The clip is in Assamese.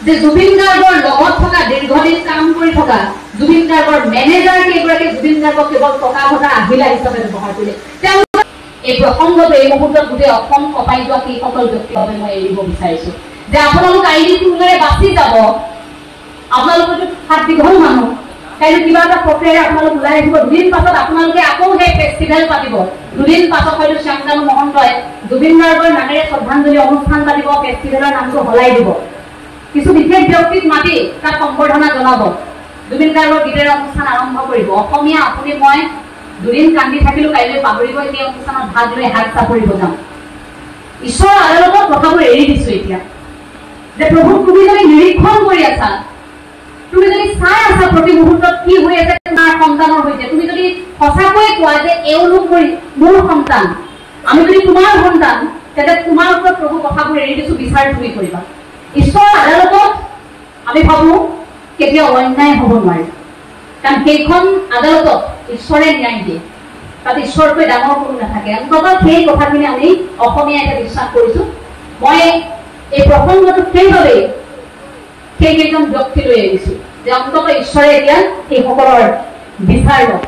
যে জুবিন গাৰ্গৰ লগত থকা দীৰ্ঘদিন কাম কৰি থকা জুবিন গাৰ্গৰ মেনেজাৰ কেইগৰাকী জুবিন গাৰ্গক কেৱল টকা ভটা আহিলা হিচাপে ব্যৱহাৰ কৰিলে। এই প্ৰসংগটো এই মুহূৰ্তত গোটেই অসম কঁপাই যোৱা সেইসকল ব্যক্তিৰ বাবে মই এৰিব বিচাৰিছো যে আপোনালোক আইডি টুলৰে বাচি যাব। আপোনালোকতো হাত দীঘল মানুহ, কাইলৈ কিবা এটা প্ৰক্ৰিয়াৰে আপোনালোক ওলাই আহিব। দুদিন পাছত আপোনালোকে আকৌ সেই ফেষ্টিভেল পাতিব। দুদিন পাছত হয়তো শ্যামকানু মহন্তই জুবিন গাৰ্গৰ নামেৰে শ্ৰদ্ধাঞ্জলি অনুষ্ঠান পাতিব, ফেষ্টিভেলৰ নামটো সলাই দিব, কিছু বিশেষ ব্যক্তিক মাতি তাক সম্বৰ্ধনা জনাব, জুবিন গাৰ্গৰ গীতেৰে অনুষ্ঠান আৰম্ভ কৰিব। অসমীয়া আপুনি মই দুদিন কান্দি থাকিলো, কাইলৈ পাহৰিব সেই অনুষ্ঠানত ভাগ লৈ হাত চাপৰিব যাম। ঈশ্বৰৰ আদালতত কথাবোৰ এৰি দিছো এতিয়া যে প্ৰভু তুমি যদি নিৰীক্ষণ কৰি আছা, তুমি যদি চাই আছা প্ৰতি মুহূৰ্তত কি হৈ আছে তোমাৰ সন্তানৰ সৈতে, তুমি যদি সঁচাকৈয়ে কোৱা যে এওঁলোক মোৰ সন্তান, আমি যদি তোমাৰ সন্তান, তেন্তে তোমাৰ ওপৰত প্ৰভু কথাবোৰ এৰি দিছো, বিচাৰ তুমি কৰিবা। ঈশ্বৰৰ আদালতত আমি ভাবো কেতিয়াও অন্যায় হ'ব নোৱাৰে, কাৰণ সেইখন আদালতত ঈশ্বৰে ন্যায় দিয়ে, তাত ঈশ্বৰতকৈ ডাঙৰ কোনো নাথাকে। অন্ততঃ সেই কথাখিনি আমি অসমীয়া এতিয়া বিশ্বাস কৰিছো। মই এই প্ৰসংগটো সেইবাবেই সেইকেইজন ব্যক্তি লৈ আহিছো যে অন্ততঃ ঈশ্বৰে এতিয়া সেইসকলৰ বিচাৰ লওক।